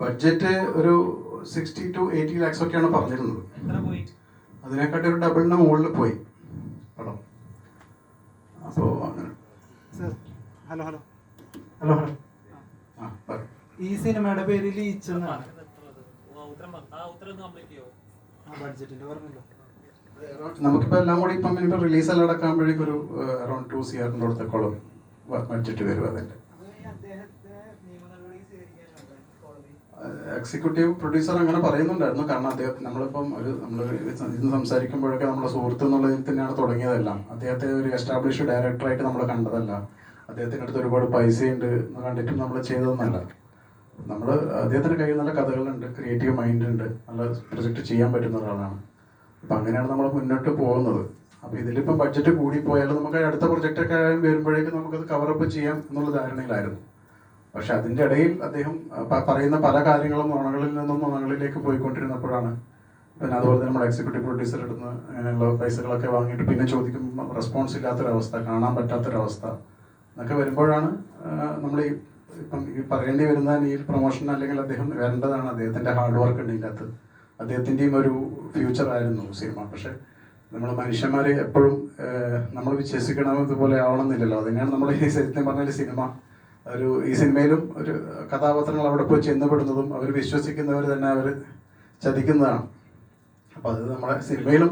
Budget ഒരു 60 to 80 lakhs ഒക്കെയാണ് പറഞ്ഞിരുന്നത്. അതിനെക്കാട്ടി ഒരു ഡബിളിന് മുകളിൽ പോയി പടം. അപ്പോൾ അങ്ങനെ. ഹലോ ഹലോ ഹലോ ഹലോ ഈ സിനിമയുടെ പേര് ലീച്ച് എന്നാണ്. ബഡ്ജറ്റിന്റെ പറഞ്ഞല്ലോ. നമുക്കിപ്പോൾ എല്ലാം കൂടി ഇപ്പം ഇനിയിപ്പോൾ റിലീസെല്ലാം അടക്കാകുമ്പോഴേക്കും ഒരു അറൗണ്ട് 2 CR അടുത്തേക്കോളം ബഡ്ജറ്റ് വരും. അതിൻ്റെ എക്സിക്യൂട്ടീവ് പ്രൊഡ്യൂസർ അങ്ങനെ പറയുന്നുണ്ടായിരുന്നു. കാരണം അദ്ദേഹം നമ്മൾ ഇന്ന് സംസാരിക്കുമ്പോഴൊക്കെ നമ്മുടെ സുഹൃത്ത് എന്നുള്ളതിൽ തന്നെയാണ് തുടങ്ങിയതെല്ലാം. അദ്ദേഹത്തെ ഒരു എസ്റ്റാബ്ലിഷ്ഡ് ഡയറക്ടറായിട്ട് നമ്മൾ കണ്ടതല്ല. അദ്ദേഹത്തിൻ്റെ അടുത്ത് ഒരുപാട് പൈസയുണ്ട് എന്ന് കണ്ടിട്ടും നമ്മൾ ചെയ്തതൊന്നല്ല. നമ്മൾ അദ്ദേഹത്തിൻ്റെ കയ്യിൽ നല്ല കഥകളുണ്ട്, ക്രിയേറ്റീവ് മൈൻഡ് ഉണ്ട്, നല്ല പ്രൊജക്റ്റ് ചെയ്യാൻ പറ്റുന്ന ഒരാളാണ്. അപ്പം അങ്ങനെയാണ് നമ്മൾ മുന്നോട്ട് പോകുന്നത്. അപ്പോൾ ഇതിലിപ്പം ബഡ്ജറ്റ് കൂടിപ്പോയാലും നമുക്ക് അടുത്ത പ്രൊജക്റ്റൊക്കെ വരുമ്പോഴേക്കും നമുക്കത് കവറപ്പ് ചെയ്യാം എന്നുള്ള ധാരണയിലായിരുന്നു. പക്ഷെ അതിൻ്റെ ഇടയിൽ അദ്ദേഹം പറയുന്ന പല കാര്യങ്ങളും നുണകളിൽ നിന്നും നുണകളിലേക്ക് പോയിക്കൊണ്ടിരുന്നപ്പോഴാണ് പിന്നെ അതുപോലെ തന്നെ നമ്മുടെ എക്സിക്യൂട്ടീവ് പ്രൊഡ്യൂസർ എടുന്ന് അങ്ങനെയുള്ള പൈസകളൊക്കെ വാങ്ങിയിട്ട് പിന്നെ ചോദിക്കുമ്പോൾ റെസ്പോൺസ് ഇല്ലാത്തൊരവസ്ഥ, കാണാൻ പറ്റാത്തൊരവസ്ഥ എന്നൊക്കെ വരുമ്പോഴാണ് നമ്മൾ ഇപ്പം ഈ പറയേണ്ടി വരുന്ന ഈ പ്രൊമോഷൻ അല്ലെങ്കിൽ അദ്ദേഹം വരേണ്ടതാണ്. അദ്ദേഹത്തിൻ്റെ ഹാർഡ് വർക്ക് ഉണ്ട് ഇതിനകത്ത്. അദ്ദേഹത്തിൻ്റെയും ഒരു ഫ്യൂച്ചറായിരുന്നു സിനിമ. പക്ഷേ നമ്മൾ മനുഷ്യന്മാർ എപ്പോഴും നമ്മൾ വിശ്വസിക്കണതുപോലെ ആവണമെന്നില്ലല്ലോ. അതിനാണ് നമ്മൾ ഈ സത്യം പറഞ്ഞാൽ സിനിമ ഈ സിനിമയിലും ഒരു കഥാപാത്രങ്ങൾ അവിടെ പോയി ചെന്നപ്പെടുന്നതും അവർ വിശ്വസിക്കുന്നവർ തന്നെ അവർ ചതിക്കുന്നതാണ്. അപ്പോൾ അത് നമ്മുടെ സിനിമയിലും